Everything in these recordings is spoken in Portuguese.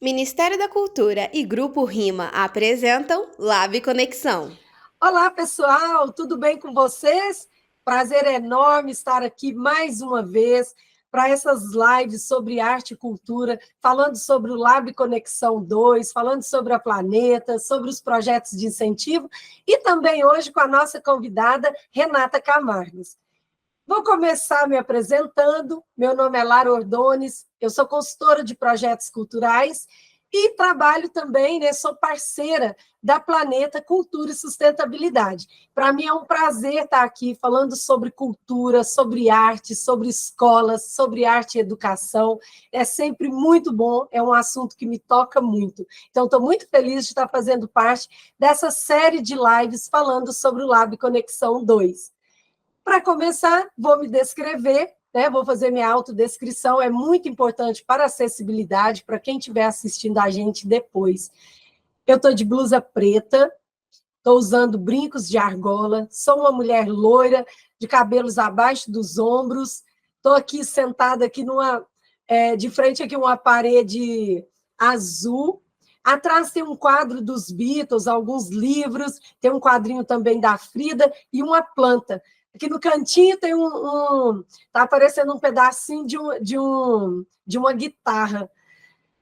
Ministério da Cultura e Grupo Rima apresentam Lab Conexão. Olá, pessoal, tudo bem com vocês? Prazer enorme estar aqui mais uma vez para essas lives sobre arte e cultura, falando sobre o Lab Conexão 2, falando sobre a Planeta, sobre os projetos de incentivo e também hoje com a nossa convidada, Renata Camargos. Vou começar me apresentando. Meu nome é Lara Ordones, eu sou consultora de projetos culturais e trabalho também, sou parceira da Planeta Cultura e Sustentabilidade. Para mim é um prazer estar aqui falando sobre cultura, sobre arte, sobre escolas, sobre arte e educação. É sempre muito bom, é um assunto que me toca muito. Então, estou muito feliz de estar fazendo parte dessa série de lives falando sobre o Lab Conexão 2. Para começar, vou me descrever, vou fazer minha autodescrição, é muito importante para a acessibilidade, para quem estiver assistindo a gente depois. Eu estou de blusa preta, estou usando brincos de argola, sou uma mulher loira, de cabelos abaixo dos ombros, estou aqui sentada aqui de frente aqui uma parede azul. Atrás tem um quadro dos Beatles, alguns livros, tem um quadrinho também da Frida e uma planta. Aqui no cantinho tem tá aparecendo um pedacinho de uma guitarra.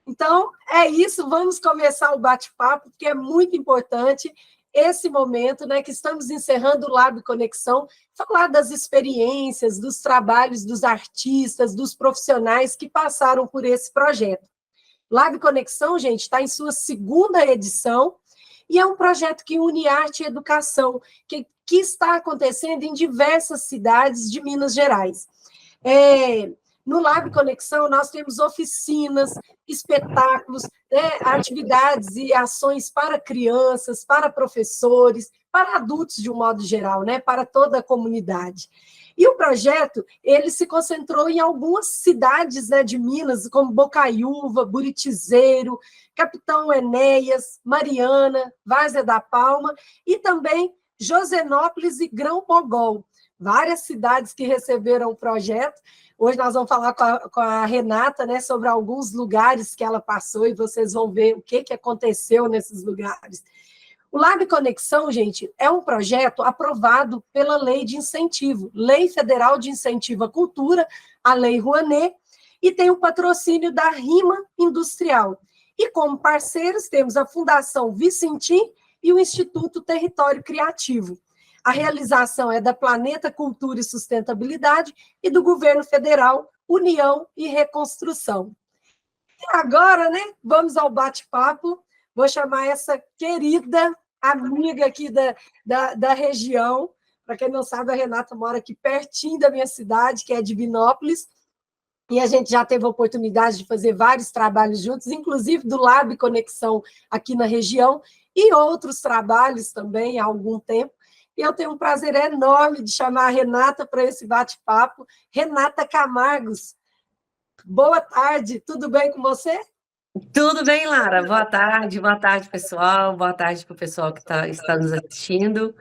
Então, é isso, vamos começar o bate-papo, porque é muito importante esse momento, que estamos encerrando o Lab Conexão, falar das experiências, dos trabalhos dos artistas, dos profissionais que passaram por esse projeto. Lab Conexão, gente, está em sua segunda edição, e é um projeto que une arte e educação, que está acontecendo em diversas cidades de Minas Gerais. No Lab Conexão, nós temos oficinas, espetáculos, atividades e ações para crianças, para professores, para adultos de um modo geral, para toda a comunidade. E o projeto, ele se concentrou em algumas cidades de Minas, como Bocaiúva, Buritizeiro, Capitão Enéas, Mariana, Várzea da Palma, e também Josenópolis e Grão-Mogol, várias cidades que receberam o projeto. Hoje nós vamos falar com a Renata, sobre alguns lugares que ela passou, e vocês vão ver o que aconteceu nesses lugares. O Lab Conexão, gente, é um projeto aprovado pela Lei de Incentivo, Lei Federal de Incentivo à Cultura, a Lei Rouanet, e tem o patrocínio da Rima Industrial. E como parceiros temos a Fundação Vicentim e o Instituto Território Criativo. A realização é da Planeta Cultura e Sustentabilidade e do Governo Federal, União e Reconstrução. E agora, vamos ao bate-papo. Vou chamar essa querida amiga aqui da região. Para quem não sabe, a Renata mora aqui pertinho da minha cidade, que é Divinópolis, e a gente já teve a oportunidade de fazer vários trabalhos juntos, inclusive do Lab Conexão aqui na região, e outros trabalhos também há algum tempo. E eu tenho um prazer enorme de chamar a Renata para esse bate-papo. Renata Camargos, boa tarde, tudo bem com você? Tudo bem, Lara? Boa tarde, pessoal. Boa tarde para o pessoal que está nos assistindo.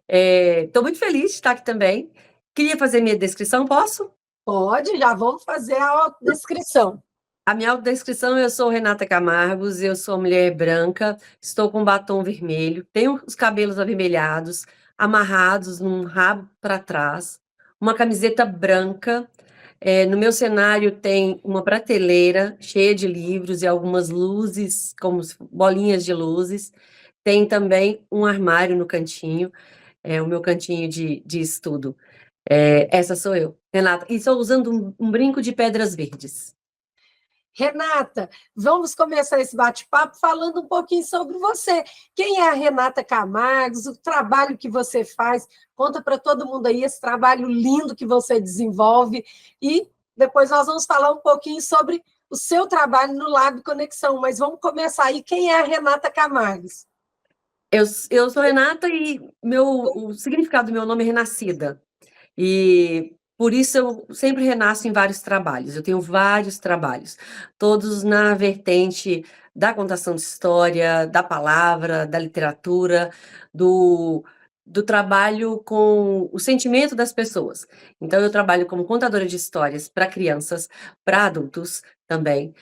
Estou muito feliz de estar aqui também. Queria fazer minha descrição, posso? Pode, já vamos fazer a descrição. A minha autodescrição, eu sou Renata Camargos, eu sou mulher branca, estou com batom vermelho, tenho os cabelos avermelhados, amarrados num rabo para trás, uma camiseta branca. No meu cenário tem uma prateleira cheia de livros e algumas luzes, como bolinhas de luzes. Tem também um armário no cantinho, o meu cantinho de estudo. Essa sou eu, Renata. E estou usando um brinco de pedras verdes. Renata, vamos começar esse bate-papo falando um pouquinho sobre você. Quem é a Renata Camargos, o trabalho que você faz? Conta para todo mundo aí esse trabalho lindo que você desenvolve e depois nós vamos falar um pouquinho sobre o seu trabalho no Lab Conexão, mas vamos começar aí. Quem é a Renata Camargos? Eu sou Renata e o significado do meu nome é renascida. E por isso eu sempre renasço em vários trabalhos. Eu tenho vários trabalhos, todos na vertente da contação de história, da palavra, da literatura, do trabalho com o sentimento das pessoas. Então, eu trabalho como contadora de histórias para crianças, para adultos, também.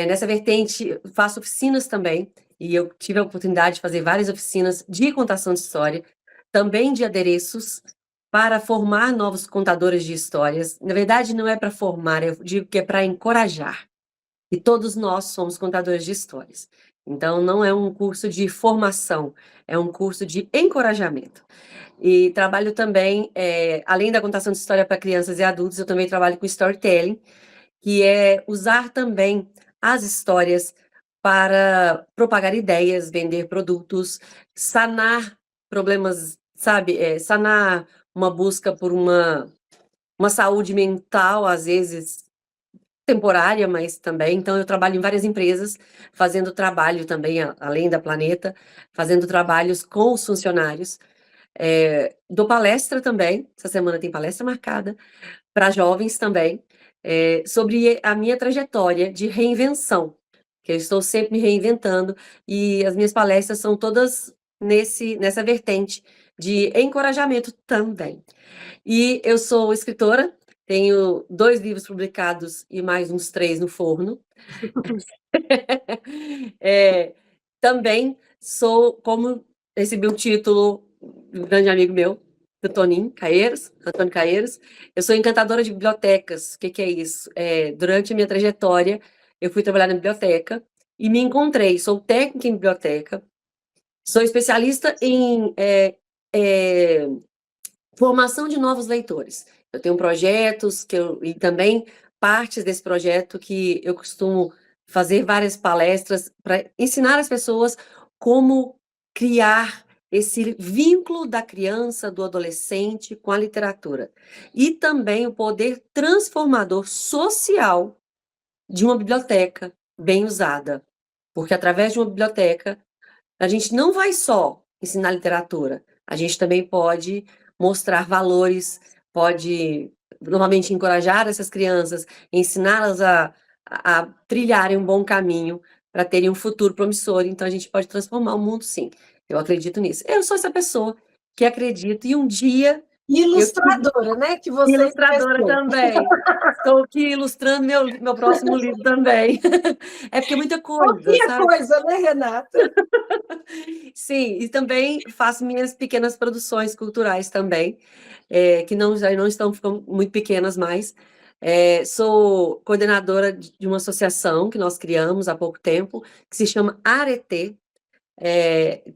Nessa vertente, faço oficinas também, e eu tive a oportunidade de fazer várias oficinas de contação de história, também de adereços, para formar novos contadores de histórias. Na verdade, não é para formar, eu digo que é para encorajar. E todos nós somos contadores de histórias. Então, não é um curso de formação, é um curso de encorajamento. E trabalho também, além da contação de história para crianças e adultos, eu também trabalho com storytelling, que é usar também as histórias para propagar ideias, vender produtos, sanar problemas, sabe? Sanar uma busca por uma saúde mental, às vezes temporária, mas também. Então, eu trabalho em várias empresas, fazendo trabalho também, além da Planeta, fazendo trabalhos com os funcionários. Dou palestra também, essa semana tem palestra marcada, para jovens também, sobre a minha trajetória de reinvenção, que eu estou sempre me reinventando, e as minhas palestras são todas nessa vertente de encorajamento também. E eu sou escritora, tenho 2 livros publicados e mais uns 3 no forno. Também sou, recebi um título de um grande amigo meu, do Antônio Caeiros, eu sou encantadora de bibliotecas. O que é isso? Durante a minha trajetória, eu fui trabalhar na biblioteca e me encontrei, sou técnica em biblioteca, sou especialista em formação de novos leitores. Eu tenho projetos e também partes desse projeto que eu costumo fazer várias palestras para ensinar as pessoas como criar esse vínculo da criança, do adolescente com a literatura. E também o poder transformador social de uma biblioteca bem usada. Porque através de uma biblioteca, a gente não vai só ensinar literatura, a gente também pode mostrar valores, pode novamente encorajar essas crianças, ensiná-las a trilharem um bom caminho para terem um futuro promissor. Então, a gente pode transformar o mundo, sim. Eu acredito nisso. Eu sou essa pessoa que acredito, e um dia... Ilustradora, né? Que você ilustradora também. Estou aqui ilustrando meu próximo livro também. É porque é muita coisa, Qualquer sabe? coisa, né, Renata? Sim, e também faço minhas pequenas produções culturais também, que já não estão ficando muito pequenas mais. Sou coordenadora de uma associação que nós criamos há pouco tempo, que se chama Aretê,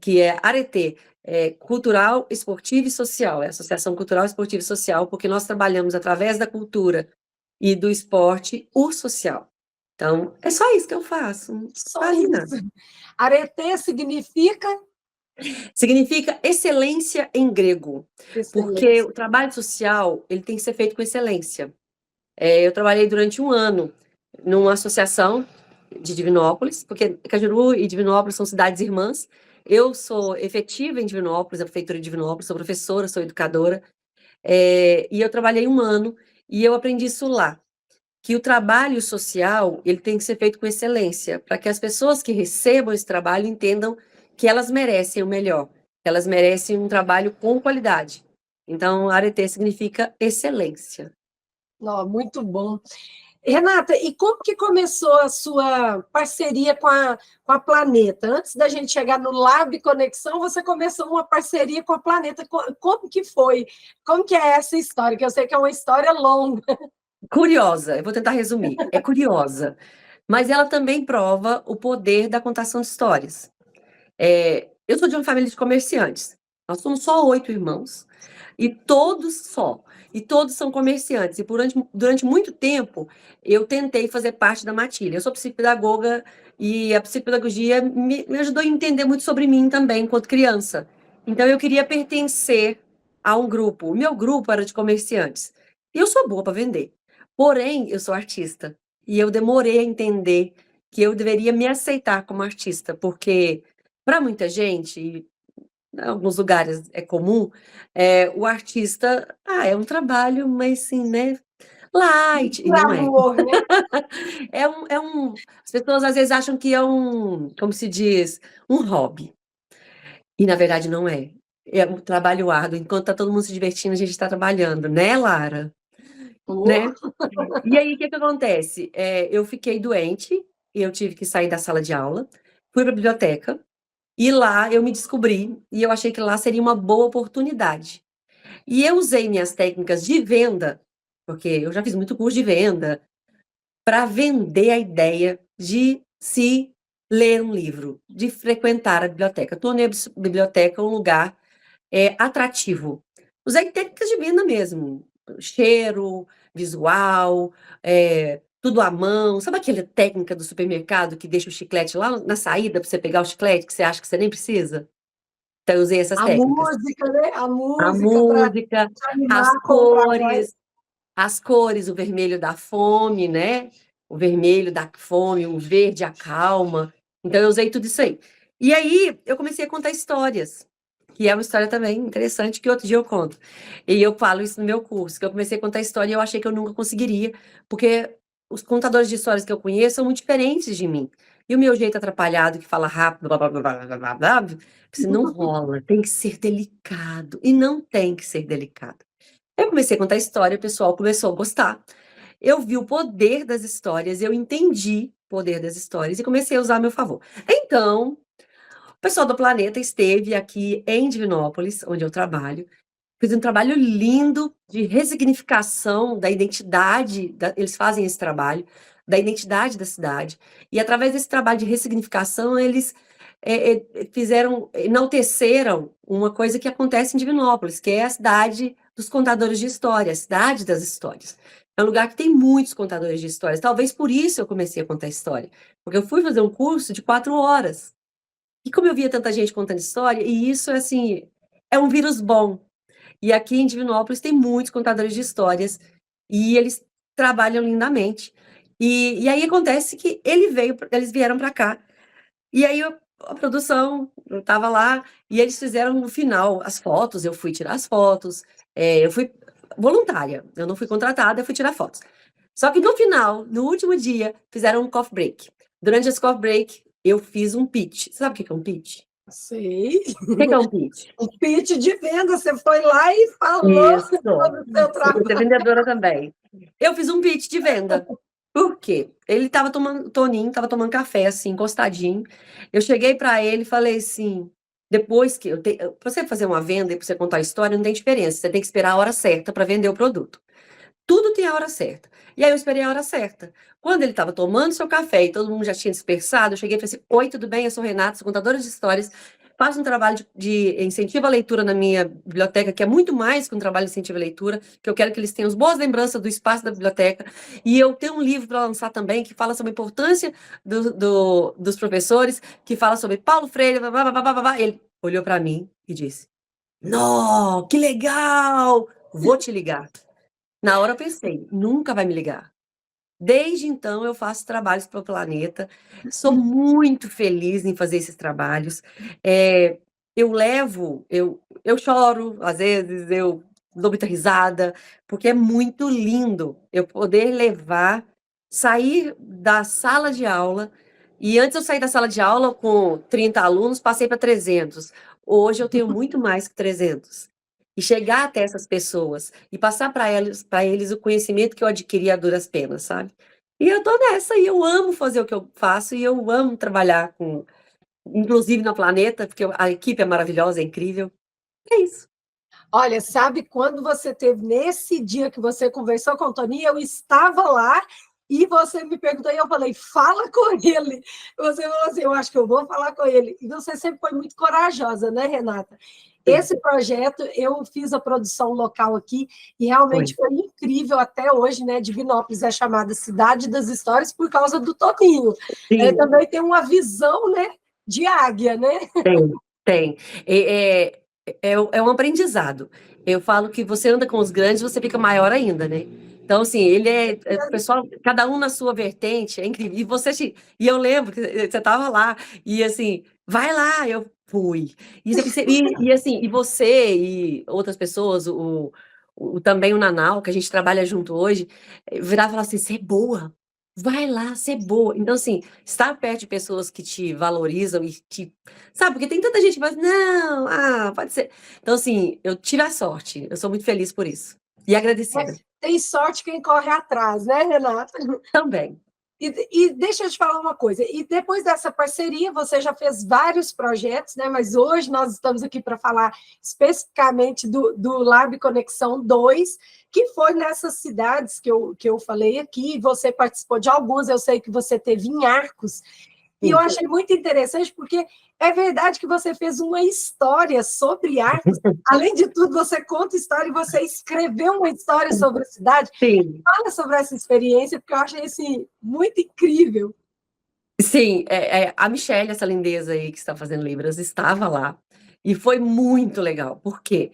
que é Aretê, Cultural, Esportiva e Social, Associação Cultural, Esportiva e Social, porque nós trabalhamos através da cultura e do esporte o social. Então, é só isso que eu faço. Só Quase isso. nada. Aretê significa? Significa excelência em grego, porque Excelência. o trabalho social ele tem que ser feito com excelência. Eu trabalhei durante 1 ano numa associação de Divinópolis, porque Cajuru e Divinópolis são cidades irmãs. Eu sou efetiva em Divinópolis, na prefeitura de Divinópolis, sou professora, sou educadora, e eu trabalhei 1 ano e eu aprendi isso lá, que o trabalho social ele tem que ser feito com excelência, para que as pessoas que recebam esse trabalho entendam que elas merecem o melhor, que elas merecem um trabalho com qualidade. Então, Aretê significa excelência. Não, muito bom. Renata, e como que começou a sua parceria com a Planeta? Antes da gente chegar no Lab Conexão, você começou uma parceria com a Planeta. Como que foi? Como que é essa história? Que eu sei que é uma história longa. Curiosa, eu vou tentar resumir. É curiosa, mas ela também prova o poder da contação de histórias. Eu sou de uma família de comerciantes. Nós somos só 8 irmãos, e todos são comerciantes. E durante muito tempo, eu tentei fazer parte da matilha. Eu sou psicopedagoga, e a psicopedagogia me ajudou a entender muito sobre mim também, enquanto criança. Então, eu queria pertencer a um grupo. O meu grupo era de comerciantes. E eu sou boa para vender. Porém, eu sou artista. E eu demorei a entender que eu deveria me aceitar como artista, porque para muita gente, e em alguns lugares é comum, o artista, é um trabalho, mas assim, né, light, e Por não é. amor, né? As pessoas às vezes acham que é como se diz, um hobby. E na verdade não é. É um trabalho árduo. Enquanto está todo mundo se divertindo, a gente está trabalhando, né, Lara? né? E aí, o que acontece? Eu fiquei doente, eu tive que sair da sala de aula, fui para a biblioteca, e lá eu me descobri, e eu achei que lá seria uma boa oportunidade. E eu usei minhas técnicas de venda, porque eu já fiz muito curso de venda, para vender a ideia de se ler um livro, de frequentar a biblioteca. Tornei a biblioteca um lugar atrativo. Usei técnicas de venda mesmo, cheiro, visual, tudo à mão. Sabe aquela técnica do supermercado que deixa o chiclete lá na saída para você pegar o chiclete que você acha que você nem precisa? Então, eu usei essas A técnicas. música, né? A A música para música, te animar as a comprar mais. cores, o vermelho da fome, né? O vermelho da fome, o verde acalma. Então, eu usei tudo isso aí. E aí, eu comecei a contar histórias, que é uma história também interessante, que outro dia eu conto. E eu falo isso no meu curso, que eu comecei a contar história e eu achei que eu nunca conseguiria, porque os contadores de histórias que eu conheço são muito diferentes de mim. E o meu jeito atrapalhado, que fala rápido, blá, blá, blá, blá, blá, blá, blá, você não rola, tem que ser delicado. E não tem que ser delicado. Eu comecei a contar história, o pessoal começou a gostar. Eu vi o poder das histórias, eu entendi o poder das histórias e comecei a usar a meu favor. Então, o pessoal do Planeta esteve aqui em Divinópolis, onde eu trabalho, fiz um trabalho lindo de ressignificação da identidade, eles fazem esse trabalho, da identidade da cidade. E através desse trabalho de ressignificação, eles enalteceram uma coisa que acontece em Divinópolis, que é a cidade dos contadores de histórias, a cidade das histórias. É um lugar que tem muitos contadores de histórias. Talvez por isso eu comecei a contar história. Porque eu fui fazer um curso de 4 horas. E como eu via tanta gente contando história, e isso, assim, é um vírus bom. E aqui em Divinópolis tem muitos contadores de histórias, e eles trabalham lindamente. E aí acontece que eles vieram para cá, e aí a produção, eu estava lá, e eles fizeram no final as fotos, eu fui tirar as fotos, eu fui voluntária, eu não fui contratada, eu fui tirar fotos. Só que no final, no último dia, fizeram um coffee break. Durante esse coffee break, eu fiz um pitch. Você sabe o que é um pitch? Sei. O que é um pitch? O pitch de venda, você foi lá e falou Isso. sobre o seu Eu trabalho. vou ser vendedora também. Eu fiz um pitch de venda. Por quê? Ele estava tomando, Toninho estava tomando café, assim, encostadinho. Eu cheguei para ele e falei assim, depois que para você fazer uma venda e para você contar a história, não tem diferença. Você tem que esperar a hora certa para vender o produto. Tudo tem a hora certa. E aí eu esperei a hora certa. Quando ele estava tomando seu café e todo mundo já tinha dispersado, eu cheguei e falei assim: Oi, tudo bem? Eu sou Renata, sou contadora de histórias. Faço um trabalho de incentivo à leitura na minha biblioteca, que é muito mais que um trabalho de incentivo à leitura, que eu quero que eles tenham boas lembranças do espaço da biblioteca. E eu tenho um livro para lançar também, que fala sobre a importância dos professores, que fala sobre Paulo Freire, blá, blá, blá, blá, blá, blá. Ele olhou para mim e disse: Nó, que legal! Vou te ligar. Na hora eu pensei, nunca vai me ligar. Desde então eu faço trabalhos para o Planeta, sou muito feliz em fazer esses trabalhos. Eu choro, às vezes eu dou muita risada, porque é muito lindo eu poder sair da sala de aula, e antes eu saí da sala de aula com 30 alunos, passei para 300. Hoje eu tenho muito mais que 300. E chegar até essas pessoas e passar para eles o conhecimento que eu adquiri a duras penas, sabe? E eu tô nessa, e eu amo fazer o que eu faço, e eu amo trabalhar inclusive no Planeta, porque a equipe é maravilhosa, é incrível. É isso. Olha, sabe quando você teve nesse dia que você conversou com o Toninho, eu estava lá e você me perguntou e eu falei, fala com ele. Você falou assim, eu acho que eu vou falar com ele. E você sempre foi muito corajosa, né, Renata? Esse projeto, eu fiz a produção local aqui e realmente foi incrível até hoje, né? Divinópolis é chamada Cidade das Histórias por causa do Toninho. Também tem uma visão, né, de águia, né? Tem. É um aprendizado. Eu falo que você anda com os grandes, você fica maior ainda, né? Então, assim, pessoal, cada um na sua vertente, é incrível. E eu lembro que você estava lá, e assim, vai lá, eu fui. Assim, e você e outras pessoas, também o Nanau, que a gente trabalha junto hoje, virava e falava assim, você é boa. Vai lá, ser boa. Então, assim, estar perto de pessoas que te valorizam e te. Sabe, porque tem tanta gente que fala, não, pode ser. Então, assim, eu tive a sorte. Eu sou muito feliz por isso. E agradecida. Tem sorte quem corre atrás, né, Renata? Também. E deixa eu te falar uma coisa, e depois dessa parceria, você já fez vários projetos, né? Mas hoje nós estamos aqui para falar especificamente do Lab Conexão 2, que foi nessas cidades que eu falei aqui, você participou de algumas, eu sei que você teve em Arcos, e eu achei muito interessante, porque é verdade que você fez uma história sobre Arcos. Além de tudo, você conta história e você escreveu uma história sobre a cidade. Sim. Fala sobre essa experiência, porque eu achei assim, muito incrível. Sim, a Michelle, essa lindeza aí que está fazendo Libras, estava lá. E foi muito legal, porque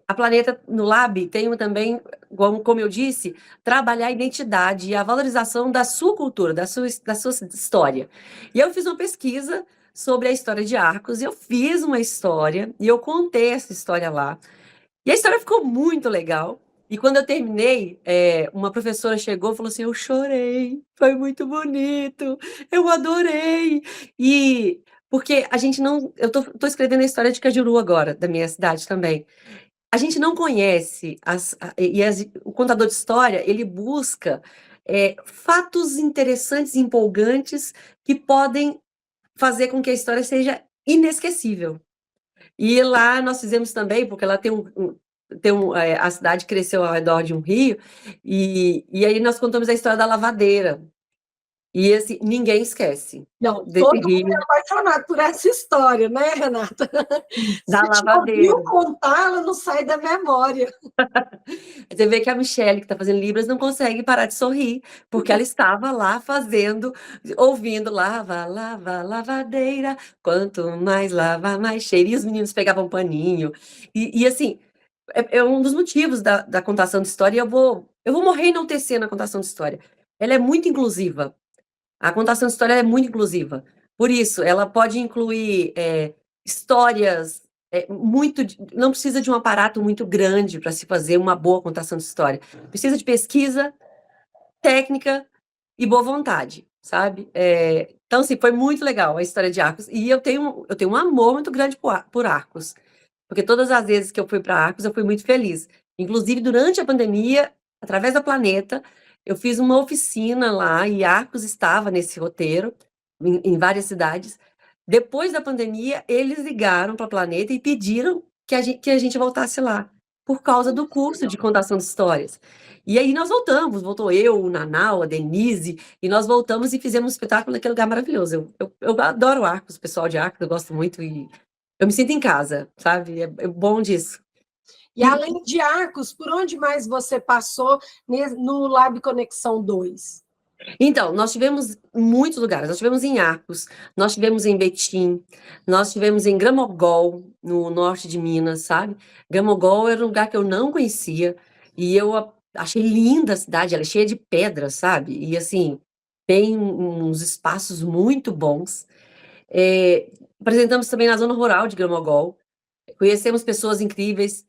a Planeta no Lab tem também, como eu disse, trabalhar a identidade e a valorização da sua cultura, da sua história. E eu fiz uma pesquisa sobre a história de Arcos, e eu fiz uma história, e eu contei essa história lá. E a história ficou muito legal. E quando eu terminei, uma professora chegou e falou assim: eu chorei, foi muito bonito, eu adorei. E porque a gente não. Eu tô escrevendo a história de Cajuru agora, da minha cidade também. A gente não conhece o contador de história, ele busca fatos interessantes e empolgantes que podem fazer com que a história seja inesquecível. E lá nós fizemos também, porque lá a cidade cresceu ao redor de um rio, e aí nós contamos a história da lavadeira. E assim, ninguém esquece Não, desse todo mundo é rio apaixonado por essa história, né, Renata? da Se te lavadeira. ouviu contar, ela não sai da memória. Você vê que a Michelle, que está fazendo Libras, não consegue parar de sorrir, porque ela estava lá fazendo, ouvindo, lava, lava, lavadeira, quanto mais lava, mais cheiro. E os meninos pegavam um paninho. E assim, é um dos motivos da contação de história, e eu vou morrer enaltecendo a contação de história. Ela é muito inclusiva. A contação de história é muito inclusiva. Por isso, ela pode incluir histórias não precisa de um aparato muito grande para se fazer uma boa contação de história. Precisa de pesquisa, técnica e boa vontade, sabe? Então, assim, foi muito legal a história de Arcos. E eu tenho um amor muito grande por Arcos. Porque todas as vezes que eu fui para Arcos, eu fui muito feliz. Inclusive, durante a pandemia, através da Planeta, eu fiz uma oficina lá e Arcos estava nesse roteiro, em várias cidades. Depois da pandemia, eles ligaram para a Planeta e pediram que a gente voltasse lá, por causa do curso de contação de histórias. E aí nós voltou eu, o Nanau, a Denise, e nós voltamos e fizemos um espetáculo naquele lugar maravilhoso. Eu adoro Arcos, o pessoal de Arcos, eu gosto muito, e eu me sinto em casa, sabe? É bom disso. E além de Arcos, por onde mais você passou no Lab Conexão 2? Então, nós tivemos muitos lugares. Nós tivemos em Arcos, nós tivemos em Betim, nós tivemos em Gramogol, no norte de Minas, sabe? Gramogol era um lugar que eu não conhecia e eu achei linda a cidade, ela é cheia de pedras, sabe? E assim, tem uns espaços muito bons. Apresentamos também na zona rural de Gramogol. Conhecemos pessoas incríveis.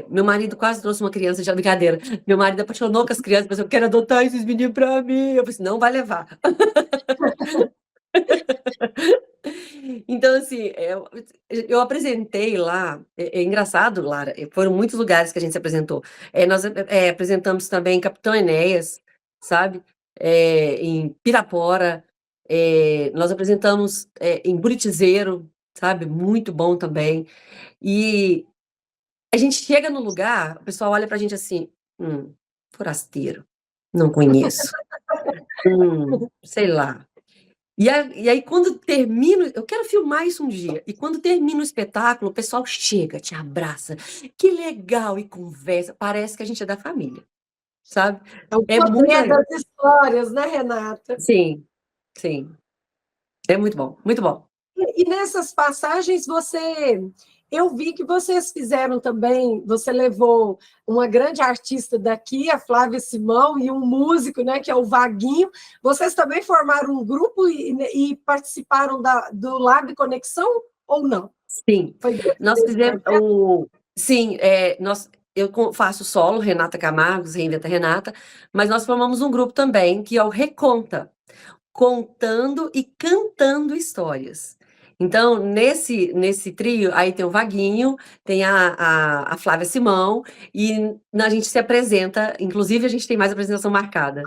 Meu marido quase trouxe uma criança de brincadeira. Meu marido apaixonou com as crianças, pensou, eu quero adotar esses meninos para mim. Eu falei assim, não vai levar. Então, assim, eu apresentei lá, é engraçado, Lara, foram muitos lugares que a gente se apresentou. Nós apresentamos também Capitão Enéas, sabe? Em Pirapora, nós apresentamos em Buritizeiro, sabe? Muito bom também. E a gente chega no lugar, o pessoal olha pra gente assim, forasteiro, não conheço. Sei lá. E aí, quando termina, eu quero filmar isso um dia. E quando termina o espetáculo, o pessoal chega, te abraça. Que legal, e conversa. Parece que a gente é da família, sabe? É o É muito poder legal. das histórias, né, Renata? Sim, sim. É muito bom, muito bom. E nessas passagens, eu vi que vocês fizeram também, você levou uma grande artista daqui, a Flávia Simão, e um músico, né, que é o Vaguinho. Vocês também formaram um grupo e participaram do Lab Conexão ou não? Sim, Foi nós desse fizemos projeto? sim, eu faço solo, Renata Camargos, Reinventa Renata, mas nós formamos um grupo também, que é o Reconta, contando e cantando histórias. Então, nesse trio, aí tem o Vaguinho, tem a Flávia Simão, e a gente se apresenta, inclusive a gente tem mais apresentação marcada.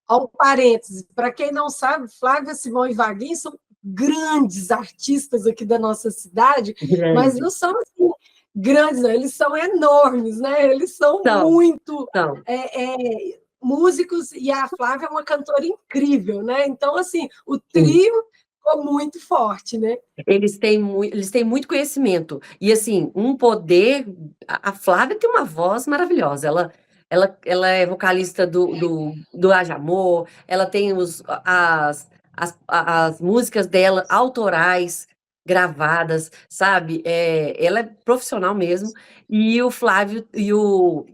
Ao parênteses, para quem não sabe, Flávia Simão e Vaguinho são grandes artistas aqui da nossa cidade, mas Grande. não são assim, grandes, não, eles são enormes, né? Eles são Então, muito então, músicos, e a Flávia é uma cantora incrível, né? Então, assim, o trio ficou muito forte, né? eles têm muito conhecimento. E, assim, um poder. A Flávia tem uma voz maravilhosa. Ela é vocalista do Haja Amor, ela tem as músicas dela autorais, gravadas, sabe? Ela é profissional mesmo. E o Flávio e o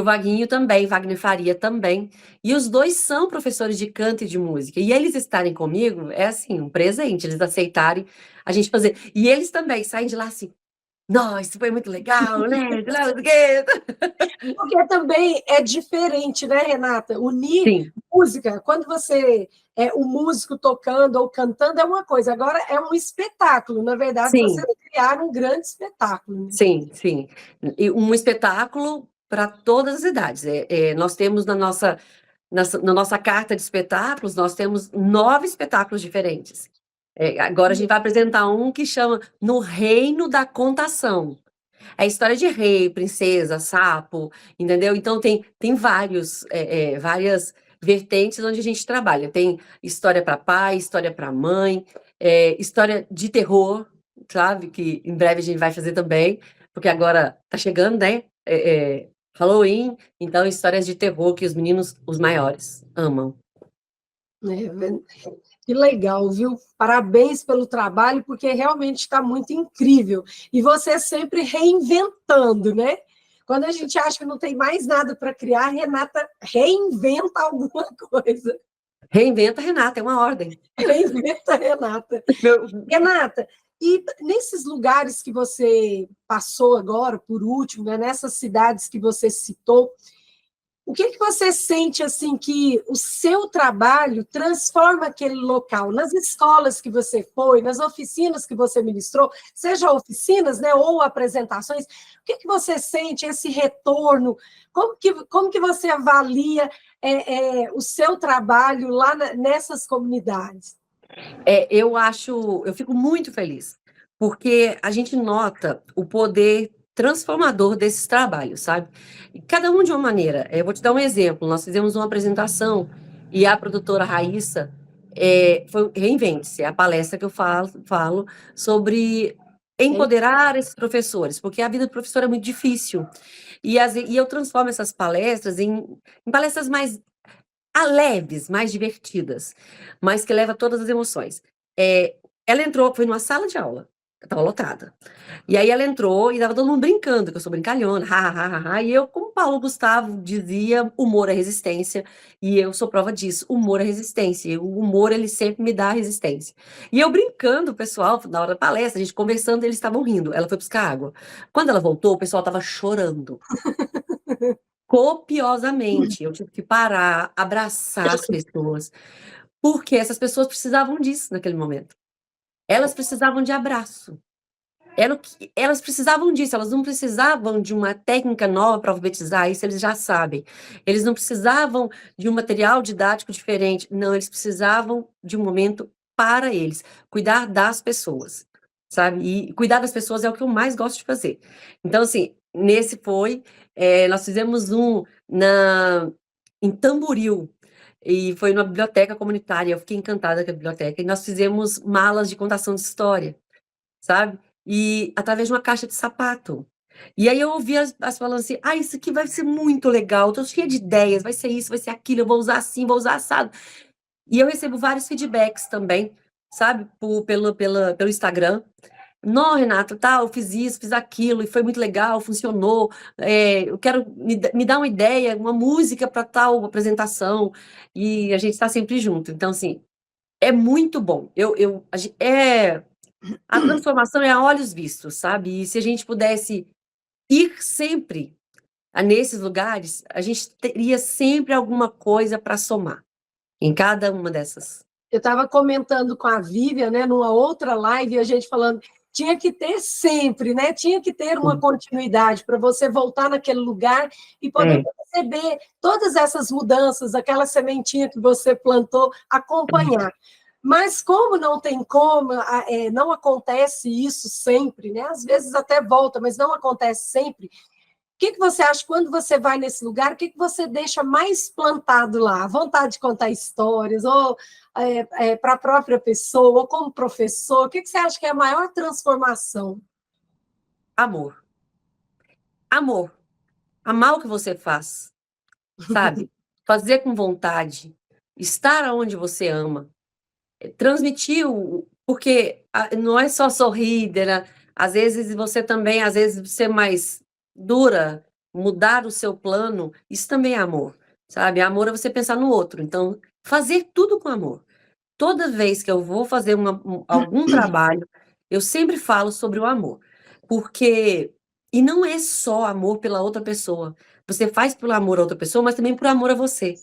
Vaguinho também, Wagner Faria também. E os dois são professores de canto e de música. E eles estarem comigo é, assim, um presente, eles aceitarem a gente fazer. E eles também saem de lá assim, nossa, isso foi muito legal, né? Porque também é diferente, né, Renata? Unir Sim, música, quando você é o músico tocando ou cantando é uma coisa, agora é um espetáculo. Na verdade, vocês sim, criaram um grande espetáculo. Né? sim, sim. E um espetáculo para todas as idades. Nós temos na nossa carta de espetáculos, nós temos 9 espetáculos diferentes. Agora a gente vai apresentar um que chama No Reino da Contação. É história de rei, princesa, sapo, entendeu? Então tem várias vertentes onde a gente trabalha. Tem história para pai, história para mãe, história de terror, sabe? Que em breve a gente vai fazer também, porque agora tá chegando, né? Halloween, então histórias de terror que os meninos, os maiores, amam. Que legal, viu? Parabéns pelo trabalho, porque realmente está muito incrível. E você sempre reinventando, né? Quando a gente acha que não tem mais nada para criar, a Renata reinventa alguma coisa. Reinventa, Renata, é uma ordem. Reinventa a Renata. Renata, e nesses lugares que você passou agora, por último, né, nessas cidades que você citou, o que você sente assim que o seu trabalho transforma aquele local? Nas escolas que você foi, nas oficinas que você ministrou, seja oficinas, né, ou apresentações, o que você sente esse retorno? Como que você avalia o seu trabalho lá nessas comunidades? Eu fico muito feliz, porque a gente nota o poder transformador desses trabalhos, sabe? E cada um de uma maneira. Eu vou te dar um exemplo. Nós fizemos uma apresentação e a produtora Raíssa foi Reinvente-se, é a palestra que eu falo sobre empoderar esses professores, porque a vida do professor é muito difícil. E eu transformo essas palestras em palestras mais leves, mais divertidas, mas que leva todas as emoções. Ela entrou, foi numa sala de aula, estava lotada. E aí ela entrou e estava todo mundo brincando, que eu sou brincalhona, ha, ha, ha, ha. E eu, como Paulo Gustavo dizia, humor é resistência, e eu sou prova disso, humor é resistência, e o humor, ele sempre me dá resistência. E eu brincando, o pessoal, na hora da palestra, a gente conversando, eles estavam rindo, ela foi buscar água. Quando ela voltou, o pessoal estava chorando. Copiosamente, eu tive que parar, abraçar as pessoas, porque essas pessoas precisavam disso naquele momento. Elas precisavam de abraço. Elas precisavam disso, elas não precisavam de uma técnica nova para alfabetizar, isso eles já sabem. Eles não precisavam de um material didático diferente, não, eles precisavam de um momento para eles, cuidar das pessoas, sabe? E cuidar das pessoas é o que eu mais gosto de fazer. Então, assim, nós fizemos em Tamboril, e foi numa biblioteca comunitária, eu fiquei encantada com a biblioteca, e nós fizemos malas de contação de história, sabe? E através de uma caixa de sapato. E aí eu ouvi as falando assim, isso aqui vai ser muito legal, tô cheia de ideias, vai ser isso, vai ser aquilo, eu vou usar assim, vou usar assado. E eu recebo vários feedbacks também, sabe, pelo Instagram. Não, Renata, eu fiz isso, fiz aquilo, e foi muito legal, funcionou. Eu quero me dar uma ideia, uma música para tal apresentação, e a gente está sempre junto. Então, assim, é muito bom. A transformação é a olhos vistos, sabe? E se a gente pudesse ir sempre nesses lugares, a gente teria sempre alguma coisa para somar em cada uma dessas. Eu estava comentando com a Vivian, né, numa outra live, a gente falando, tinha que ter sempre, né? Tinha que ter uma continuidade para você voltar naquele lugar e poder perceber todas essas mudanças, aquela sementinha que você plantou, acompanhar. Mas como não tem como, não acontece isso sempre, né? Às vezes até volta, mas não acontece sempre. O que você acha quando você vai nesse lugar? O que você deixa mais plantado lá? A vontade de contar histórias, ou para a própria pessoa, ou como professor? O que você acha que é a maior transformação? Amor. Amor. Amar o que você faz, sabe? Fazer com vontade. Estar onde você ama. Transmitir porque não é só sorrir, né? Às vezes você também, às vezes ser mais dura, mudar o seu plano, isso também é amor, sabe? Amor é você pensar no outro. Então, fazer tudo com amor. Toda vez que eu vou fazer algum trabalho, eu sempre falo sobre o amor. Porque e não é só amor pela outra pessoa. Você faz por amor a outra pessoa, mas também por amor a você.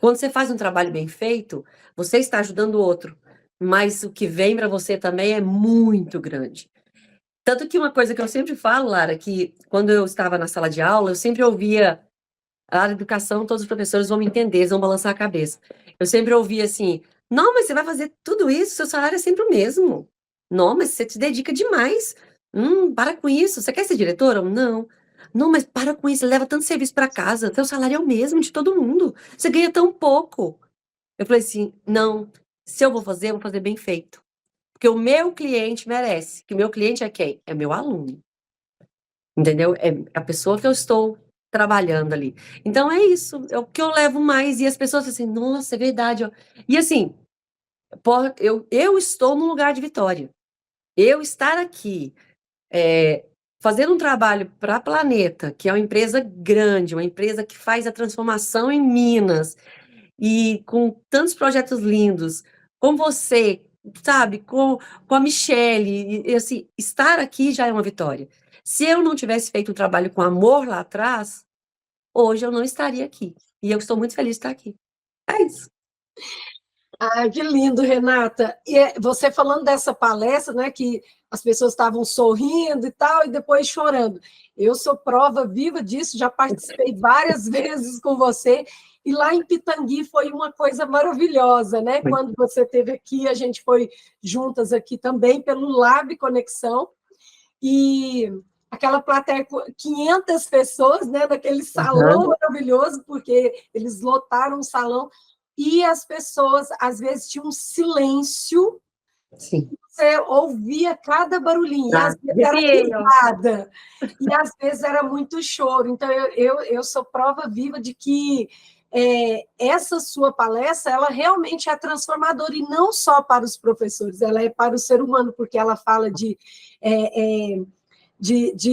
Quando você faz um trabalho bem feito, você está ajudando o outro, mas o que vem para você também é muito grande. Tanto que uma coisa que eu sempre falo, Lara, que quando eu estava na sala de aula, eu sempre ouvia a área de educação, todos os professores vão me entender, eles vão balançar a cabeça. Eu sempre ouvia assim: não, mas você vai fazer tudo isso, seu salário é sempre o mesmo. Não, mas você te dedica demais. Para com isso. Você quer ser diretora? Não. Não, mas para com isso, leva tanto serviço para casa, seu salário é o mesmo de todo mundo. Você ganha tão pouco. Eu falei assim: não, se eu vou fazer bem feito. Porque o meu cliente merece. Que o meu cliente é quem? É meu aluno. Entendeu? É a pessoa que eu estou trabalhando ali. Então é isso, é o que eu levo mais. E as pessoas assim, nossa, é verdade. Ó. E assim, eu estou num lugar de vitória. Eu estar aqui, fazendo um trabalho para a Planeta, que é uma empresa grande, uma empresa que faz a transformação em Minas, e com tantos projetos lindos, com você, sabe, com a Michelle, e assim, estar aqui já é uma vitória. Se eu não tivesse feito um trabalho com amor lá atrás, hoje eu não estaria aqui. E eu estou muito feliz de estar aqui. É isso. Ah, que lindo, Renata. E você falando dessa palestra, né, que as pessoas estavam sorrindo e tal, e depois chorando. Eu sou prova viva disso, já participei várias vezes com você, e lá em Pitangui foi uma coisa maravilhosa, né? Quando você esteve aqui, a gente foi juntas aqui também pelo Lab Conexão, e aquela plateia com 500 pessoas, né, naquele salão maravilhoso, porque eles lotaram o salão, e as pessoas, às vezes, tinham um silêncio, Sim. você ouvia cada barulhinho, e às vezes era risada, e às vezes era muito choro. Então, eu sou prova viva de que essa sua palestra, ela realmente é transformadora, e não só para os professores, ela é para o ser humano, porque ela fala de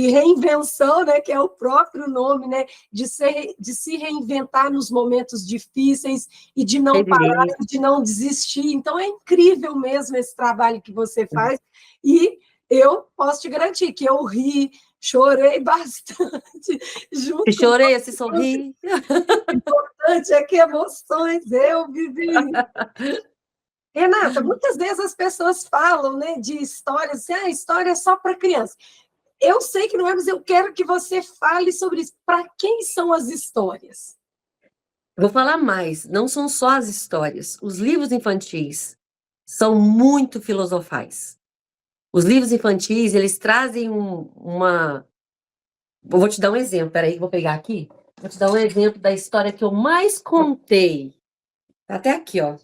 reinvenção, né, que é o próprio nome, né, de se reinventar nos momentos difíceis e de não parar, de não desistir. Então, é incrível mesmo esse trabalho que você faz, e eu posso te garantir que eu ri, chorei bastante junto. Eu chorei, eu se sorri. O importante é que emoções eu vivi. Renata, muitas vezes as pessoas falam, né, de histórias, assim, a história é só para criança. Eu sei que não é, mas eu quero que você fale sobre isso. Para quem são as histórias? Vou falar mais, não são só as histórias. Os livros infantis são muito filosofais. Os livros infantis, eles trazem uma... Vou te dar um exemplo, peraí, vou pegar aqui. Vou te dar um exemplo da história que eu mais contei. Tá até aqui, ó.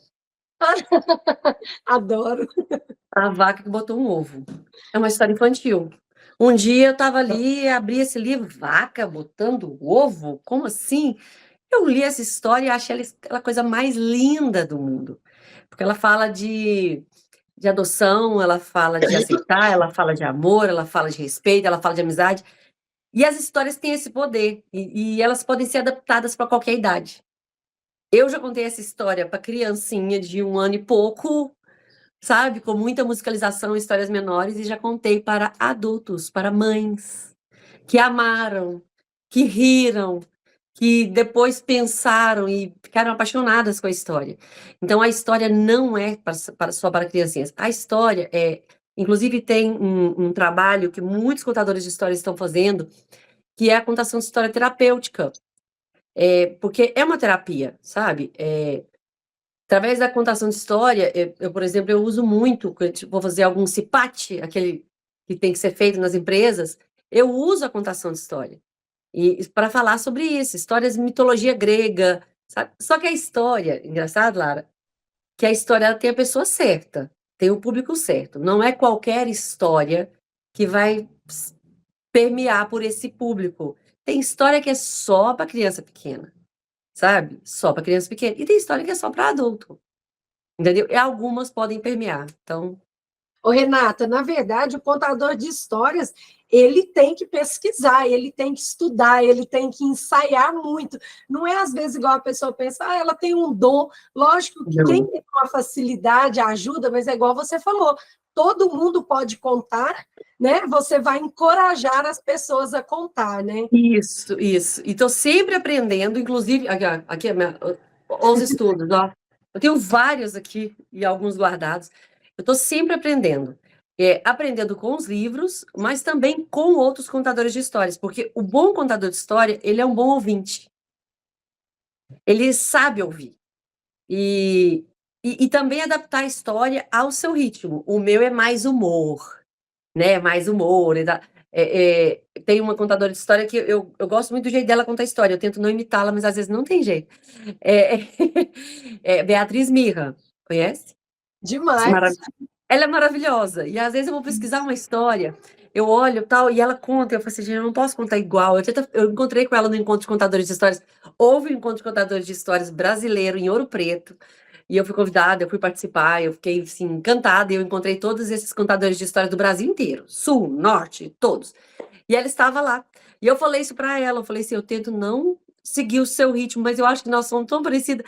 Adoro. A vaca que botou um ovo. É uma história infantil. Um dia eu estava ali, abri esse livro, vaca botando ovo? Como assim? Eu li essa história e achei ela aquela coisa mais linda do mundo. Porque ela fala de adoção, ela fala de aceitar, ela fala de amor, ela fala de respeito, ela fala de amizade. E as histórias têm esse poder, e elas podem ser adaptadas para qualquer idade. Eu já contei essa história para criancinha de 1 ano e pouco, sabe, com muita musicalização, histórias menores, e já contei para adultos, para mães, que amaram, que riram, que depois pensaram e ficaram apaixonadas com a história. Então, a história não é só para criancinhas. A história é... Inclusive, tem um trabalho que muitos contadores de histórias estão fazendo, que é a contação de história terapêutica. Porque é uma terapia, sabe? Através da contação de história, por exemplo, eu uso muito, quando eu vou fazer algum CIPAT, aquele que tem que ser feito nas empresas, eu uso a contação de história. E para falar sobre isso, histórias de mitologia grega, sabe? Só que a história, engraçado, Lara, que a história ela tem a pessoa certa, tem o público certo. Não é qualquer história que vai permear por esse público. Tem história que é só para criança pequena, sabe? Só para criança pequena. E tem história que é só para adulto, entendeu? E algumas podem permear. Então, Ô, Renata, na verdade, o contador de histórias, ele tem que pesquisar, ele tem que estudar, ele tem que ensaiar muito. Não é, às vezes, igual a pessoa pensa, ela tem um dom. Lógico que quem não. tem uma facilidade ajuda, mas é igual você falou, todo mundo pode contar, né? Você vai encorajar as pessoas a contar, né? Isso, isso. E estou sempre aprendendo, inclusive, aqui os estudos, ó. Eu tenho vários aqui e alguns guardados. Eu estou sempre aprendendo. Aprendendo com os livros, mas também com outros contadores de histórias, porque o bom contador de história, ele é um bom ouvinte. Ele sabe ouvir. E também adaptar a história ao seu ritmo. O meu é mais humor, né? Mais humor. Tem uma contadora de história que eu gosto muito do jeito dela contar história. Eu tento não imitá-la, mas às vezes não tem jeito. Beatriz Mirra, conhece? Demais. Ela é maravilhosa. E às vezes eu vou pesquisar uma história, eu olho tal, e ela conta, eu falo assim, gente, eu não posso contar igual. Eu encontrei com ela no Encontro de Contadores de Histórias. Houve um Encontro de Contadores de Histórias brasileiro em Ouro Preto. E eu fui convidada, eu fui participar, eu fiquei assim, encantada, e eu encontrei todos esses contadores de histórias do Brasil inteiro, sul, norte, todos. E ela estava lá. E eu falei isso para ela, eu falei assim, eu tento não seguir o seu ritmo, mas eu acho que nós somos tão parecidas.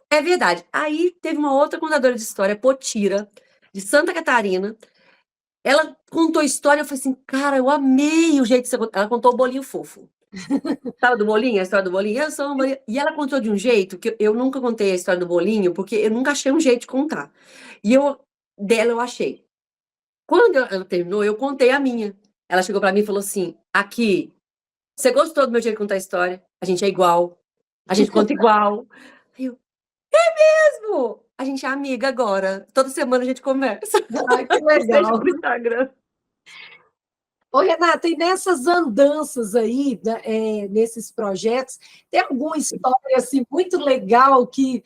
É verdade. Aí teve uma outra contadora de história, Potira, de Santa Catarina. Ela contou história, eu falei assim, cara, eu amei o jeito que você contou. Ela contou o bolinho fofo. Sabe do bolinho, a história do bolinho? Eu sou uma bolinha. E ela contou de um jeito que eu nunca contei a história do bolinho, porque eu nunca achei um jeito de contar. E dela eu achei. Quando ela terminou, eu contei a minha. Ela chegou para mim e falou assim: aqui, você gostou do meu jeito de contar a história? A gente é igual. A gente conta igual. Aí eu, mesmo? A gente é amiga agora. Toda semana a gente conversa. Ai, que Seja legal. por Instagram. Ô, Renata, e nessas andanças aí, nesses projetos, tem alguma história assim, muito legal que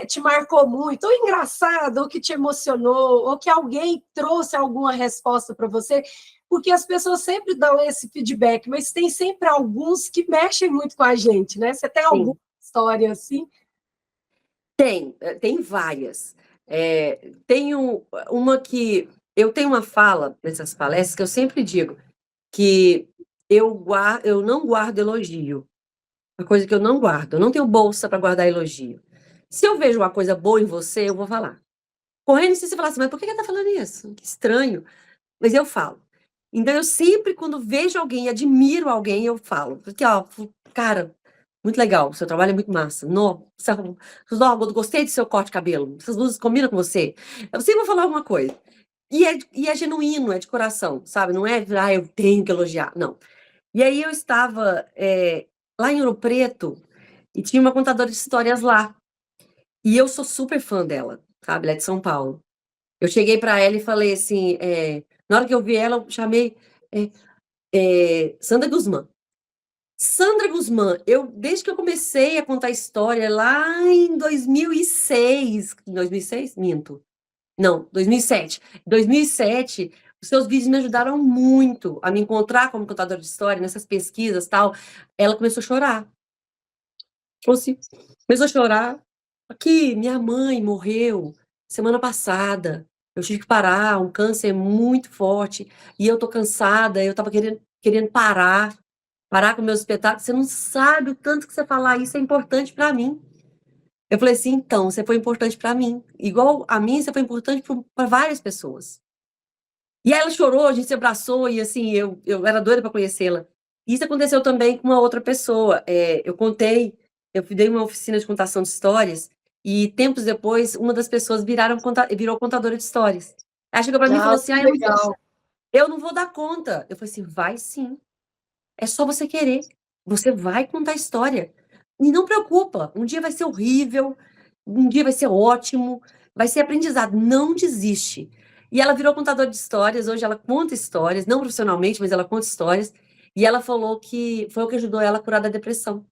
te marcou muito, ou engraçado, ou que te emocionou, ou que alguém trouxe alguma resposta para você? Porque as pessoas sempre dão esse feedback, mas tem sempre alguns que mexem muito com a gente, né? Você tem alguma Sim. história assim? Tem várias. Tenho uma que eu tenho uma fala nessas palestras que eu sempre digo que eu não guardo elogio. Uma coisa que eu não guardo. Eu não tenho bolsa para guardar elogio. Se eu vejo uma coisa boa em você, eu vou falar. Correndo, se você falar assim, mas por que ela está falando isso? Que estranho. Mas eu falo. Então, eu sempre, quando vejo alguém, admiro alguém, eu falo. Porque, ó, cara, muito legal, o seu trabalho é muito massa. Eu gostei do seu corte de cabelo, essas luzes combinam com você. Eu sempre vou falar alguma coisa. E é genuíno, é de coração, sabe? Não é, eu tenho que elogiar, não. E aí eu estava lá em Ouro Preto e tinha uma contadora de histórias lá. E eu sou super fã dela, sabe? Ela é de São Paulo. Eu cheguei para ela e falei assim, na hora que eu vi ela, eu chamei Sandra Guzmán. Sandra Guzmán, desde que eu comecei a contar história lá em 2006, 2006? Minto. Não, 2007. 2007, os seus vídeos me ajudaram muito a me encontrar como contadora de história, nessas pesquisas e tal. Ela começou a chorar. Falou assim, começou a chorar. Aqui, minha mãe morreu semana passada. Eu tive que parar, um câncer muito forte. E eu tô cansada, eu tava querendo parar com meus espetáculos. Você não sabe o tanto que você falar isso é importante para mim. Eu falei assim, então, você foi importante para mim. Igual a mim, você foi importante para várias pessoas. E aí ela chorou, a gente se abraçou, e assim, eu era doida para conhecê-la. Isso aconteceu também com uma outra pessoa. Eu dei uma oficina de contação de histórias e tempos depois uma das pessoas virou contadora de histórias. Ela chegou para mim e falou assim: que legal. eu não vou dar conta. Eu falei assim: vai sim. É só você querer. Você vai contar história. E não preocupa, um dia vai ser horrível, um dia vai ser ótimo, vai ser aprendizado. Não desiste. E ela virou contadora de histórias, hoje ela conta histórias, não profissionalmente, mas ela conta histórias. E ela falou que foi o que ajudou ela a curar da depressão.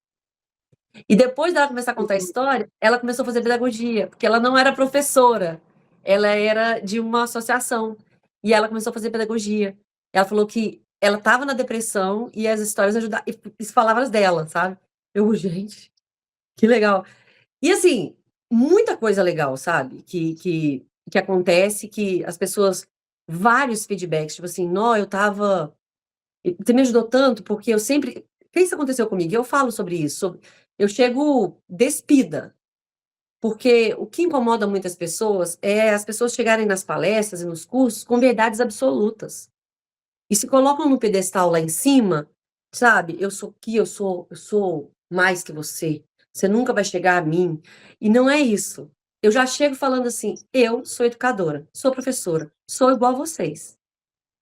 E depois dela começar a contar história, ela começou a fazer pedagogia, porque ela não era professora, ela era de uma associação. E ela começou a fazer pedagogia. Ela falou que ela estava na depressão e as histórias ajudavam, e palavras dela, sabe? Gente, que legal. E assim, muita coisa legal, sabe? Que acontece, que as pessoas, vários feedbacks, tipo assim, não, eu tava. Você me ajudou tanto, porque eu sempre. O que isso aconteceu comigo? Eu falo sobre isso. Eu chego despida, porque o que incomoda muitas pessoas é as pessoas chegarem nas palestras e nos cursos com verdades absolutas. E se colocam no pedestal lá em cima, sabe? Eu sou aqui, eu sou mais que você. Você nunca vai chegar a mim. E não é isso. Eu já chego falando assim: eu sou educadora, sou professora, sou igual a vocês.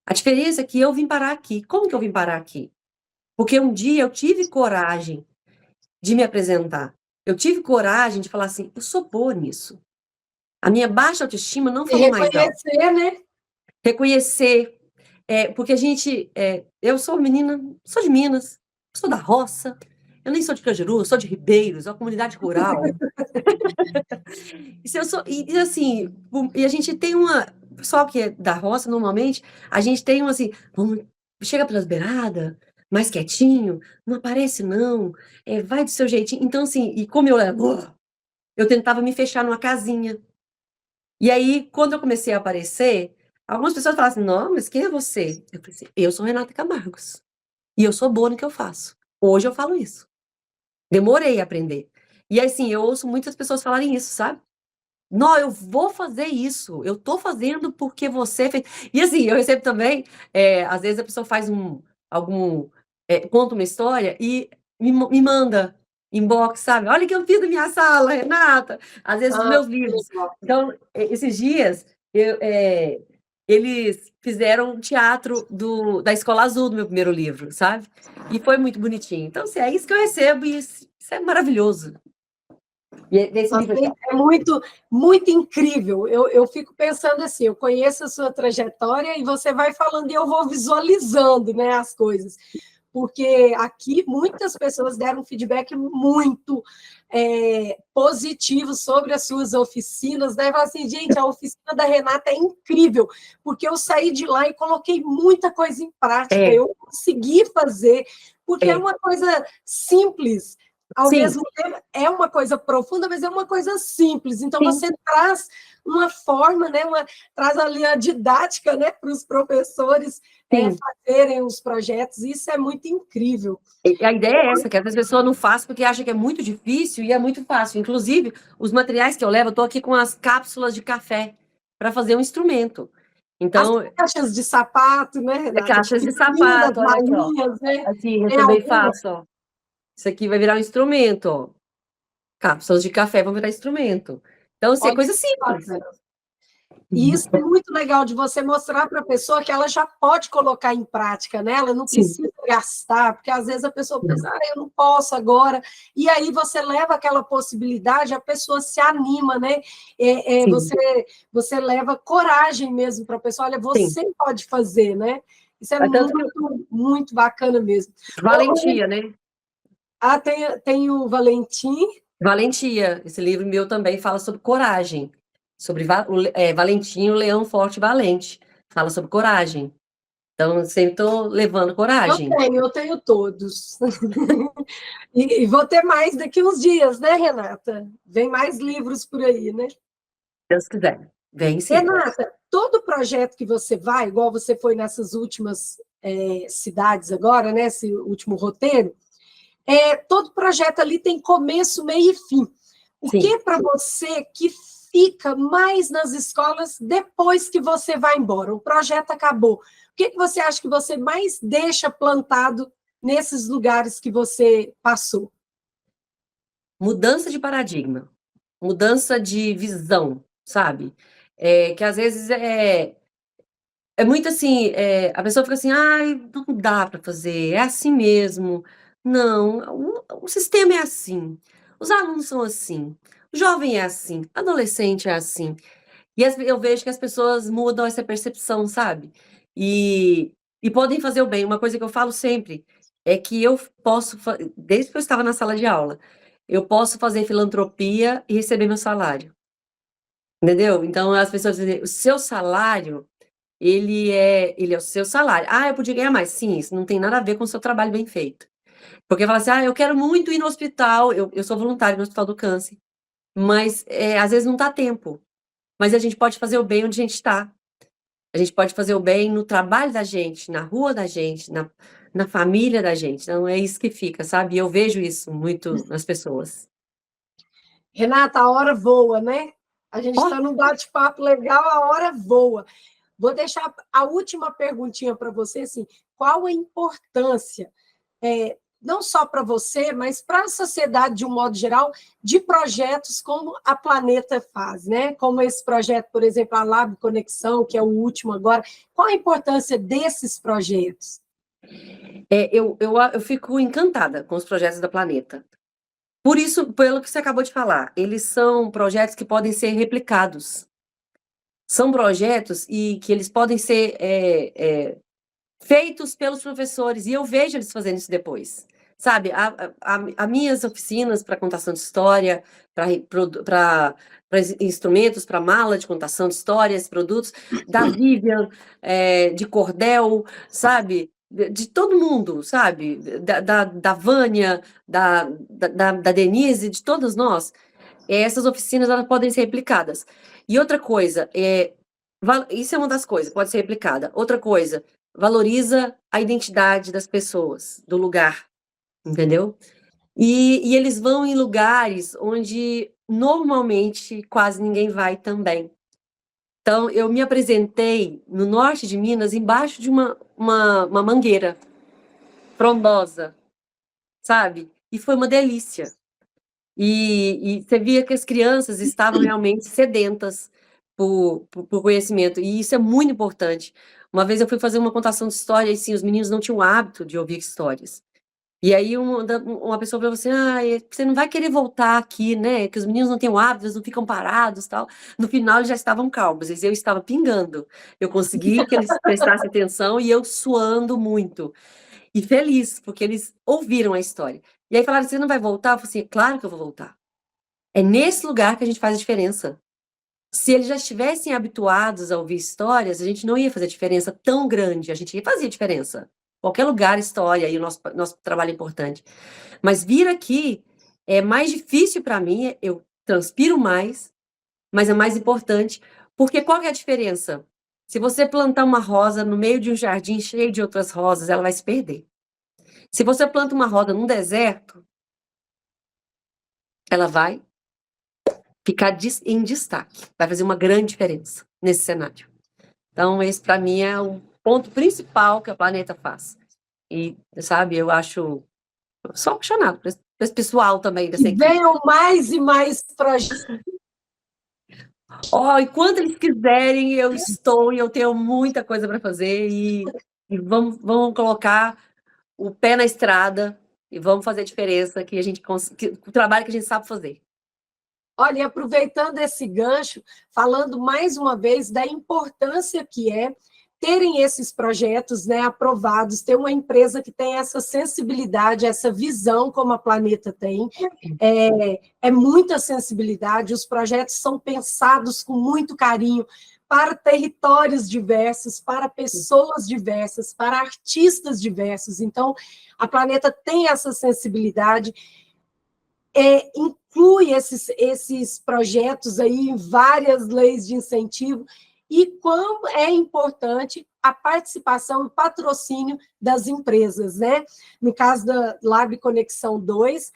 A diferença é que eu vim parar aqui. Como que eu vim parar aqui? Porque um dia eu tive coragem de me apresentar. Eu tive coragem de falar assim: eu sou boa nisso. A minha baixa autoestima não E falou mais alto. reconhecer, né? Reconhecer. Porque eu sou menina, sou de Minas, sou da roça, eu nem sou de Cajuru, sou de Ribeiros, uma comunidade rural. E, se eu sou, e assim, e a gente tem uma. O pessoal que é da roça, normalmente, a gente tem assim, chega pelas beiradas, mais quietinho, não aparece não, vai do seu jeitinho. Então, assim, e como eu tentava me fechar numa casinha. E aí, quando eu comecei a aparecer, algumas pessoas falavam assim, não, mas quem é você? Eu falei assim, eu sou Renata Camargos. E eu sou boa no que eu faço. Hoje eu falo isso. Demorei a aprender. E assim, eu ouço muitas pessoas falarem isso, sabe? Não, eu vou fazer isso. Eu tô fazendo porque você fez. E assim, eu recebo também, às vezes a pessoa faz conta uma história e me manda inbox, sabe? Olha o que eu fiz na minha sala, Renata. Às vezes os meus Que livros. legal. Então, esses dias, eles fizeram um teatro da Escola Azul do meu primeiro livro, sabe? E foi muito bonitinho. Então, assim, é isso que eu recebo e isso é maravilhoso. E desse Nossa, livro aqui, ó. é muito, muito incrível. Eu fico pensando assim, eu conheço a sua trajetória e você vai falando e eu vou visualizando, né, as coisas. Porque aqui muitas pessoas deram um feedback muito positivo sobre as suas oficinas, né? Falaram assim, gente, a oficina da Renata é incrível, porque eu saí de lá e coloquei muita coisa em prática, eu consegui fazer, porque é uma coisa simples, ao Sim, mesmo tempo é uma coisa profunda, mas é uma coisa simples. Então, sim. você traz uma forma, né, traz ali a didática, né, para os professores fazerem os projetos. Isso é muito incrível. E a ideia é essa, que as pessoas não fazem porque acham que é muito difícil e é muito fácil. Inclusive, os materiais que eu levo, eu estou aqui com as cápsulas de café para fazer um instrumento. Então, as caixas de sapato, né, Renata? caixas de Meninas, sapato, olha aqui, ó. balinhas, né? Assim, eu Tem também alguma? faço, ó. Isso aqui vai virar um instrumento, ó. Cápsulas de café vão virar instrumento. Então, assim, é Olha coisa que simples. bacana. E isso é muito legal de você mostrar para a pessoa que ela já pode colocar em prática, né? Ela não Sim. precisa gastar, porque às vezes a pessoa pensa, eu não posso agora. E aí você leva aquela possibilidade, a pessoa se anima, né? Você leva coragem mesmo para a pessoa, olha, você pode fazer, né? Isso é Tanto que muito, muito bacana mesmo. valentia, né? Tem o Valentim. Valentia. Esse livro meu também fala sobre coragem. Sobre Valentim, o leão forte e valente. Fala sobre coragem. Então, sempre estou levando coragem. Eu tenho todos. E vou ter mais daqui uns dias, né, Renata? Vem mais livros por aí, né? Se Deus quiser. Vem sim. Renata, todo projeto que você vai, igual você foi nessas últimas cidades agora, né, esse último roteiro, todo projeto ali tem começo, meio e fim. O Sim. que para você que fica mais nas escolas depois que você vai embora? O projeto acabou. O que você acha que você mais deixa plantado nesses lugares que você passou? Mudança de paradigma, mudança de visão, sabe? Que às vezes é muito assim, a pessoa fica assim: "Ai, não dá para fazer, é assim mesmo". Não, o sistema é assim, os alunos são assim, o jovem é assim, adolescente é assim. E eu vejo que as pessoas mudam essa percepção, sabe? E podem fazer o bem. Uma coisa que eu falo sempre é que eu posso desde que eu estava na sala de aula, eu posso fazer filantropia e receber meu salário, entendeu? Então as pessoas dizem: "O seu salário ele é o seu salário". "Ah, eu podia ganhar mais". Sim, isso não tem nada a ver com o seu trabalho bem feito. Porque fala assim: "Ah, eu quero muito ir no hospital", eu sou voluntária no Hospital do Câncer, mas, às vezes não dá tempo. Mas a gente pode fazer o bem onde a gente está. A gente pode fazer o bem no trabalho da gente, na rua da gente, na família da gente. Então é isso que fica, sabe? E eu vejo isso muito nas pessoas. Renata, a hora voa, né? A gente Ó, está num bate-papo legal, a hora voa. Vou deixar a última perguntinha para você, assim, qual a importância, não só para você, mas para a sociedade de um modo geral, de projetos como a Planeta faz, né? Como esse projeto, por exemplo, a Lab Conexão, que é o último agora. Qual a importância desses projetos? eu fico encantada com os projetos da Planeta. Por isso, pelo que você acabou de falar, eles são projetos que podem ser replicados. São projetos e que eles podem ser feitos pelos professores, e eu vejo eles fazendo isso depois. Sabe, a minhas oficinas para contação de história, para instrumentos, para mala de contação de histórias, produtos, da Vivian, de cordel, sabe, de todo mundo, sabe, da Vânia, da Denise, de todos nós, essas oficinas elas podem ser replicadas. E outra coisa, isso é uma das coisas, pode ser replicada. Outra coisa, valoriza a identidade das pessoas, do lugar, entendeu? E eles vão em lugares onde normalmente quase ninguém vai também. Então, eu me apresentei no norte de Minas, embaixo de uma mangueira frondosa, sabe? E foi uma delícia. E você via que as crianças estavam realmente sedentas por conhecimento, e isso é muito importante. Uma vez eu fui fazer uma contação de história e, sim, os meninos não tinham o hábito de ouvir histórias. E aí uma pessoa falou assim: "Ah, você não vai querer voltar aqui, né, que os meninos não têm o hábito, eles não ficam parados, tal". No final eles já estavam calmos, e eu estava pingando. Eu consegui que eles prestassem atenção e eu suando muito. E feliz, porque eles ouviram a história. E aí falaram: "Você não vai voltar?" Eu falei assim: "Claro que eu vou voltar. É nesse lugar que a gente faz a diferença". Se eles já estivessem habituados a ouvir histórias, a gente não ia fazer diferença tão grande, a gente ia fazer diferença. Qualquer lugar, história, e o nosso trabalho é importante. Mas vir aqui é mais difícil para mim, eu transpiro mais, mas é mais importante, porque qual que é a diferença? Se você plantar uma rosa no meio de um jardim cheio de outras rosas, ela vai se perder. Se você planta uma rosa num deserto, ela vai ficar em destaque, vai fazer uma grande diferença nesse cenário. Então, esse para mim é o ponto principal que a Planeta faz. E, sabe, eu acho, sou apaixonada por esse pessoal também dessa Que equipe. venham mais e mais projetos. Ó, enquanto eles quiserem, eu estou e eu tenho muita coisa para fazer e vamos colocar o pé na estrada e vamos fazer a diferença que o trabalho que a gente sabe fazer. Olha, e aproveitando esse gancho, falando mais uma vez da importância que é terem esses projetos, né, aprovados, ter uma empresa que tem essa sensibilidade, essa visão como a Planeta tem, é muita sensibilidade, os projetos são pensados com muito carinho para territórios diversos, para pessoas diversas, para artistas diversos. Então, a Planeta tem essa sensibilidade, inclui esses projetos aí em várias leis de incentivo, e como é importante a participação e patrocínio das empresas, né? No caso da Lab Conexão 2,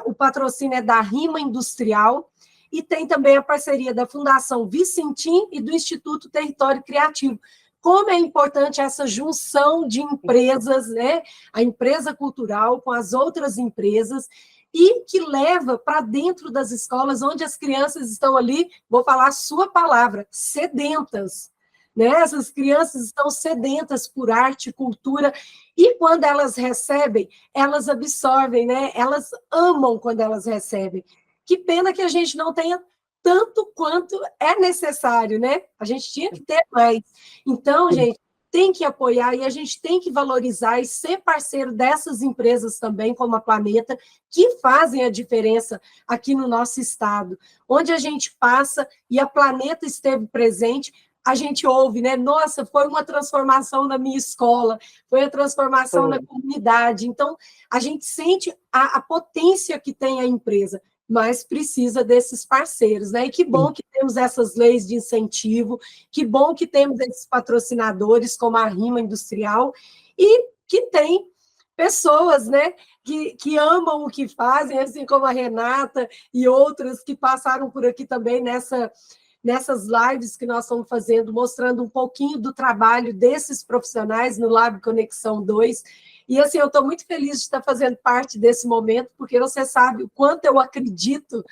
o patrocínio é da Rima Industrial, e tem também a parceria da Fundação Vicentim e do Instituto Território Criativo, como é importante essa junção de empresas, né? A empresa cultural com as outras empresas, e que leva para dentro das escolas, onde as crianças estão ali, vou falar a sua palavra, sedentas. Né? Essas crianças estão sedentas por arte, cultura, e quando elas recebem, elas absorvem, né? Elas amam quando elas recebem. Que pena que a gente não tenha tanto quanto é necessário, né? A gente tinha que ter mais. Então, gente, tem que apoiar e a gente tem que valorizar e ser parceiro dessas empresas também, como a Planeta, que fazem a diferença aqui no nosso estado. Onde a gente passa e a Planeta esteve presente, a gente ouve, né? Nossa, foi uma transformação na minha escola, foi a transformação na comunidade. Então, a gente sente a potência que tem a empresa, mas precisa desses parceiros, né? E que bom que temos essas leis de incentivo, que bom que temos esses patrocinadores, como a Rima Industrial, e que tem pessoas, né, que amam o que fazem, assim como a Renata e outras que passaram por aqui também nessas lives que nós estamos fazendo, mostrando um pouquinho do trabalho desses profissionais no Lab Conexão 2. E, assim, eu estou muito feliz de estar fazendo parte desse momento, porque você sabe o quanto eu acredito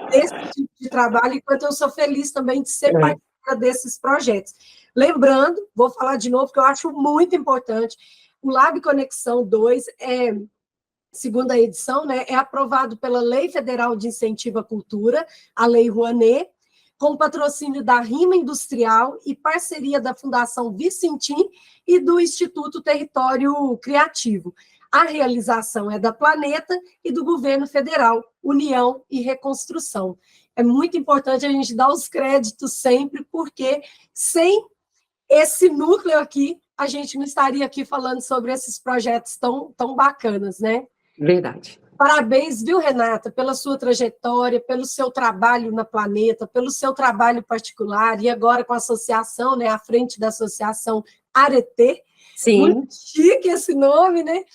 nesse tipo de trabalho e quanto eu sou feliz também de ser parceira desses projetos. Lembrando, vou falar de novo, que eu acho muito importante, o Lab Conexão 2 segunda edição, né, é aprovado pela Lei Federal de Incentivo à Cultura, a Lei Rouanet, com patrocínio da Rima Industrial e parceria da Fundação Vicentim e do Instituto Território Criativo. A realização é da Planeta e do Governo Federal, União e Reconstrução. É muito importante a gente dar os créditos sempre, porque sem esse núcleo aqui, a gente não estaria aqui falando sobre esses projetos tão bacanas, né? Verdade. Parabéns, viu, Renata, pela sua trajetória, pelo seu trabalho na Planeta, pelo seu trabalho particular, e agora com a associação, né, à frente da associação Areté. Sim. Muito chique esse nome, né?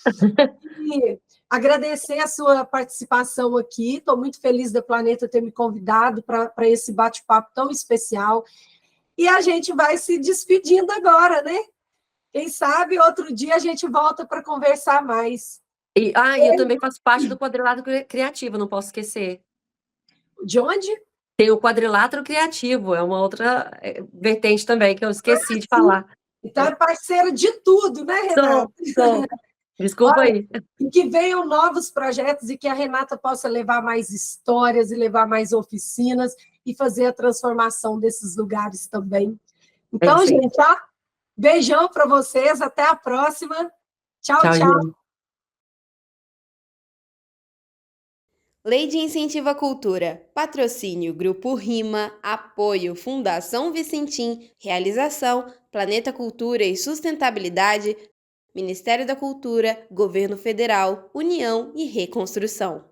E agradecer a sua participação aqui, estou muito feliz da Planeta ter me convidado para esse bate-papo tão especial, e a gente vai se despedindo agora, né? Quem sabe outro dia a gente volta para conversar mais. E eu também faço parte do Quadrilátero Criativo, não posso esquecer. De onde? Tem o Quadrilátero Criativo, é uma outra vertente também, que eu esqueci de falar. Então é parceira de tudo, né, Renata? Sou. Desculpa aí. E que venham novos projetos e que a Renata possa levar mais histórias e levar mais oficinas e fazer a transformação desses lugares também. Então, gente, beijão para vocês, até a próxima. Tchau, tchau. Lei de Incentivo à Cultura. Patrocínio Grupo Rima. Apoio Fundação Vicentim. Realização Planeta Cultura e Sustentabilidade. Ministério da Cultura, Governo Federal, União e Reconstrução.